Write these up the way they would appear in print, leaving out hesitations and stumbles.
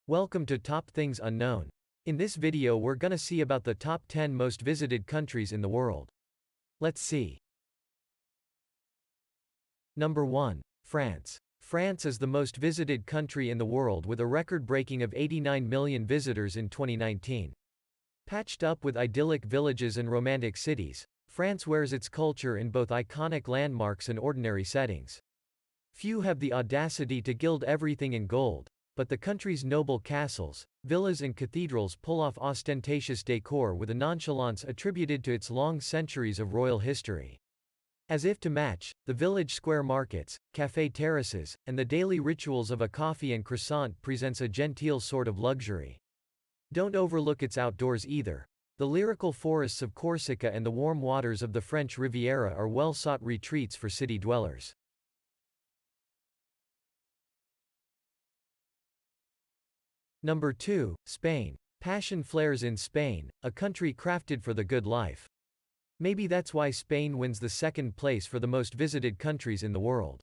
Welcome to Top Things Unknown. In this video we're gonna see about the top 10 most visited countries in the world. Let's see. Number 1. France. France is the most visited country in the world with a record-breaking of 89 million visitors in 2019. Patched up with idyllic villages and romantic cities, France wears its culture in both iconic landmarks and ordinary settings. Few have the audacity to gild everything in gold, but the country's noble castles, villas and cathedrals pull off ostentatious decor with a nonchalance attributed to its long centuries of royal history. As if to match, the village square markets, café terraces, and the daily rituals of a coffee and croissant presents a genteel sort of luxury. Don't overlook its outdoors either. The lyrical forests of Corsica and the warm waters of the French Riviera are well-sought retreats for city dwellers. Number 2. Spain. Passion flares in Spain, a country crafted for the good life. Maybe that's why Spain wins the second place for the most visited countries in the world.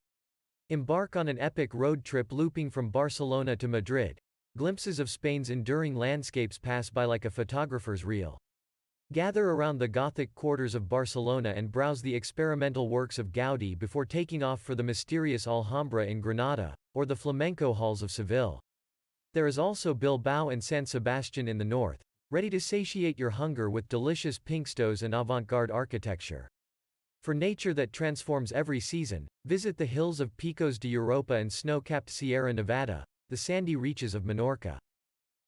Embark on an epic road trip looping from Barcelona to Madrid. Glimpses of Spain's enduring landscapes pass by like a photographer's reel. Gather around the Gothic quarters of Barcelona and browse the experimental works of Gaudí before taking off for the mysterious Alhambra in Granada, or the flamenco halls of Seville. There is also Bilbao and San Sebastian in the north, ready to satiate your hunger with delicious pinkstos and avant-garde architecture. For nature that transforms every season, visit the hills of Picos de Europa and snow-capped Sierra Nevada, the sandy reaches of Menorca.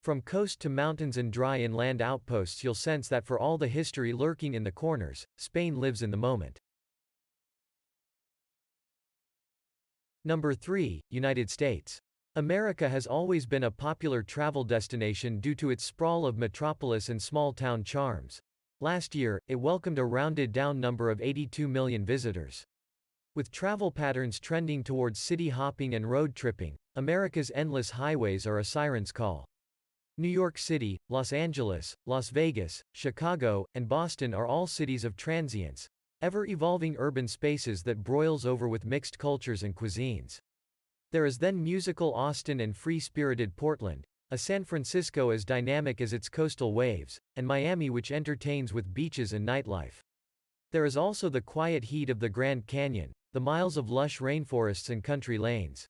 From coast to mountains and dry inland outposts, you'll sense that for all the history lurking in the corners, Spain lives in the moment. Number 3. United States. America has always been a popular travel destination due to its sprawl of metropolis and small-town charms. Last year, it welcomed a rounded-down number of 82 million visitors. With travel patterns trending towards city hopping and road tripping, America's endless highways are a siren's call. New York City, Los Angeles, Las Vegas, Chicago, and Boston are all cities of transience, ever-evolving urban spaces that broils over with mixed cultures and cuisines. There is then musical Austin and free-spirited Portland, a San Francisco as dynamic as its coastal waves, and Miami which entertains with beaches and nightlife. There is also the quiet heat of the Grand Canyon, the miles of lush rainforests and country lanes.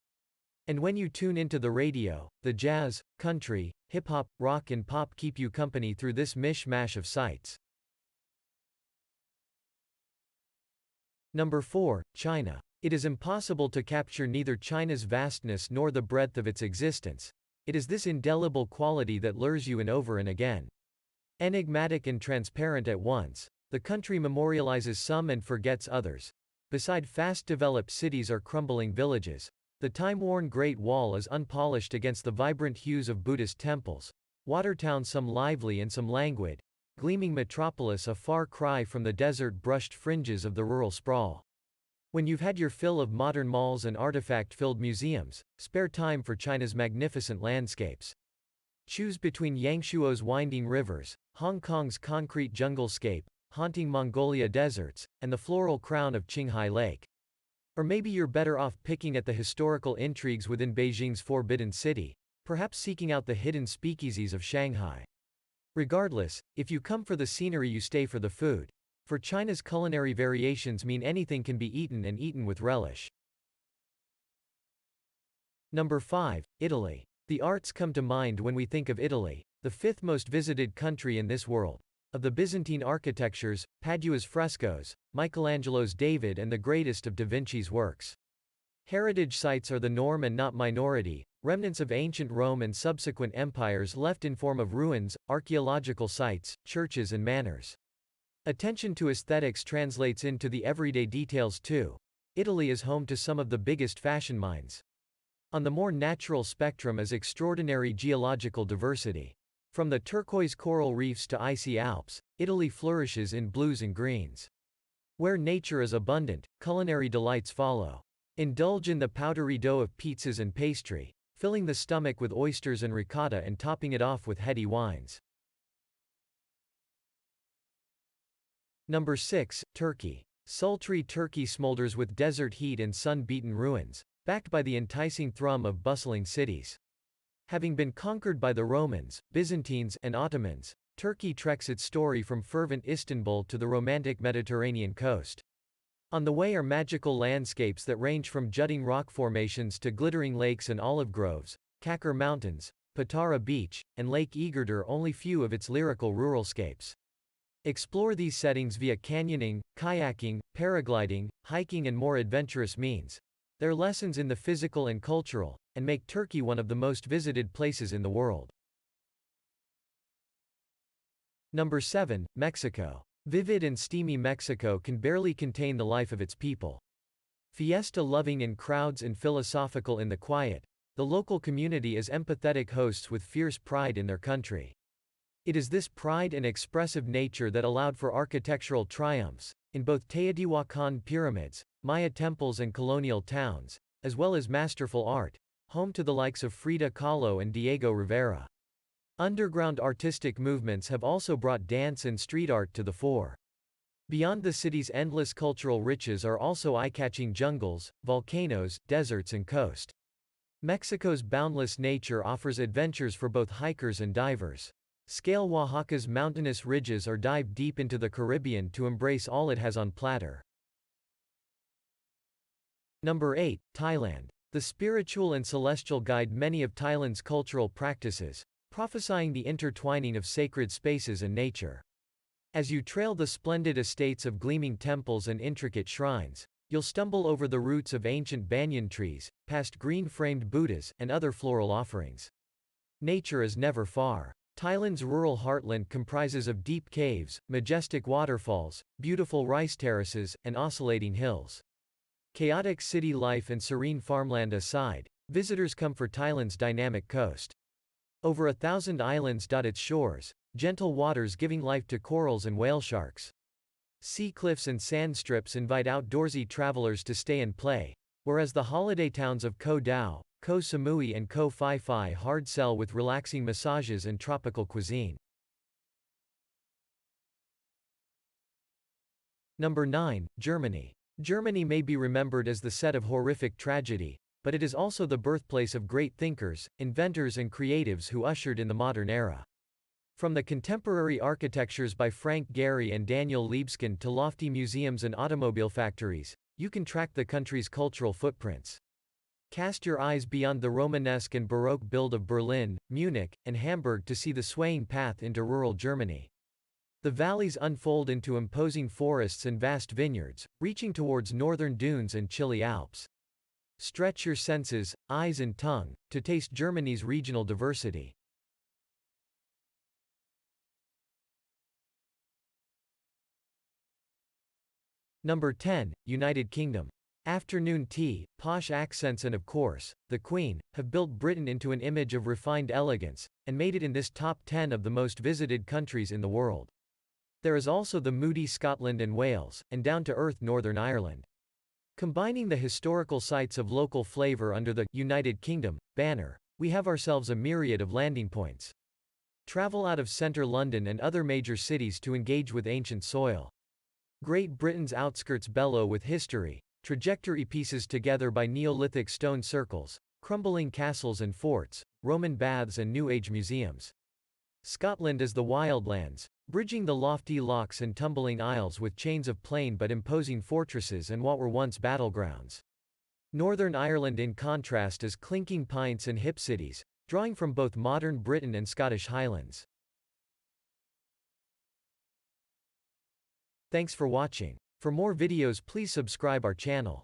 And when you tune into the radio, the jazz, country, hip-hop, rock and pop keep you company through this mishmash of sights. Number 4. China. It is impossible to capture neither China's vastness nor the breadth of its existence. It is this indelible quality that lures you in over and again. Enigmatic and transparent at once, the country memorializes some and forgets others. Beside fast-developed cities or crumbling villages, the time-worn Great Wall is unpolished against the vibrant hues of Buddhist temples. Watertown some lively and some languid, gleaming metropolis a far cry from the desert-brushed fringes of the rural sprawl. When you've had your fill of modern malls and artifact-filled museums, spare time for China's magnificent landscapes. Choose between Yangshuo's winding rivers, Hong Kong's concrete junglescape, haunting Mongolia deserts, and the floral crown of Qinghai Lake. Or maybe you're better off picking at the historical intrigues within Beijing's Forbidden City, perhaps seeking out the hidden speakeasies of Shanghai. Regardless, if you come for the scenery, you stay for the food. For China's culinary variations mean anything can be eaten and eaten with relish. Number 5. Italy. The arts come to mind when we think of Italy, the fifth most visited country in this world. Of the Byzantine architectures, Padua's frescoes, Michelangelo's David and the greatest of Da Vinci's works. Heritage sites are the norm and not minority, remnants of ancient Rome and subsequent empires left in form of ruins, archaeological sites, churches and manors. Attention to aesthetics translates into the everyday details too. Italy is home to some of the biggest fashion minds. On the more natural spectrum is extraordinary geological diversity. From the turquoise coral reefs to icy Alps, Italy flourishes in blues and greens. Where nature is abundant, culinary delights follow. Indulge in the powdery dough of pizzas and pastry, filling the stomach with oysters and ricotta and topping it off with heady wines. Number 6. Turkey. Sultry Turkey smolders with desert heat and sun-beaten ruins, backed by the enticing thrum of bustling cities. Having been conquered by the Romans, Byzantines, and Ottomans, Turkey treks its story from fervent Istanbul to the romantic Mediterranean coast. On the way are magical landscapes that range from jutting rock formations to glittering lakes and olive groves, Kakar Mountains, Patara Beach, and Lake Egeer are only few of its lyrical ruralscapes. Explore these settings via canyoning, kayaking, paragliding, hiking and more adventurous means. They're lessons in the physical and cultural, and make Turkey one of the most visited places in the world. Number 7, Mexico. Vivid and steamy Mexico can barely contain the life of its people. Fiesta-loving in crowds and philosophical in the quiet, the local community is empathetic hosts with fierce pride in their country. It is this pride and expressive nature that allowed for architectural triumphs, in both Teotihuacan pyramids, Maya temples and colonial towns, as well as masterful art, home to the likes of Frida Kahlo and Diego Rivera. Underground artistic movements have also brought dance and street art to the fore. Beyond the city's endless cultural riches are also eye-catching jungles, volcanoes, deserts and coast. Mexico's boundless nature offers adventures for both hikers and divers. Scale Oaxaca's mountainous ridges or dive deep into the Caribbean to embrace all it has on platter. Number 8, Thailand. The spiritual and celestial guide many of Thailand's cultural practices, prophesying the intertwining of sacred spaces and nature. As you trail the splendid estates of gleaming temples and intricate shrines, you'll stumble over the roots of ancient banyan trees, past green-framed Buddhas, and other floral offerings. Nature is never far. Thailand's rural heartland comprises of deep caves, majestic waterfalls, beautiful rice terraces, and oscillating hills. Chaotic city life and serene farmland aside, visitors come for Thailand's dynamic coast. Over 1,000 islands dot its shores, gentle waters giving life to corals and whale sharks. Sea cliffs and sand strips invite outdoorsy travelers to stay and play, whereas the holiday towns of Koh Tao, Koh Samui and Koh Phi Phi hard sell with relaxing massages and tropical cuisine. Number 9, Germany. Germany may be remembered as the set of horrific tragedy, but it is also the birthplace of great thinkers, inventors and creatives who ushered in the modern era. From the contemporary architectures by Frank Gehry and Daniel Libeskind to lofty museums and automobile factories, you can track the country's cultural footprints. Cast your eyes beyond the Romanesque and Baroque build of Berlin, Munich, and Hamburg to see the swaying path into rural Germany. The valleys unfold into imposing forests and vast vineyards, reaching towards northern dunes and chilly Alps. Stretch your senses, eyes and tongue, to taste Germany's regional diversity. Number 10, United Kingdom. Afternoon tea, posh accents and of course, the Queen, have built Britain into an image of refined elegance, and made it in this top 10 of the most visited countries in the world. There is also the moody Scotland and Wales, and down-to-earth Northern Ireland. Combining the historical sites of local flavor under the United Kingdom banner, we have ourselves a myriad of landing points. Travel out of centre London and other major cities to engage with ancient soil. Great Britain's outskirts bellow with history, trajectory pieces together by Neolithic stone circles, crumbling castles and forts, Roman baths and New Age museums. Scotland is the wildlands, bridging the lofty lochs and tumbling isles with chains of plain but imposing fortresses and what were once battlegrounds. Northern Ireland in contrast is clinking pints and hip cities, drawing from both modern Britain and Scottish Highlands. Thanks for watching. For more videos please subscribe our channel.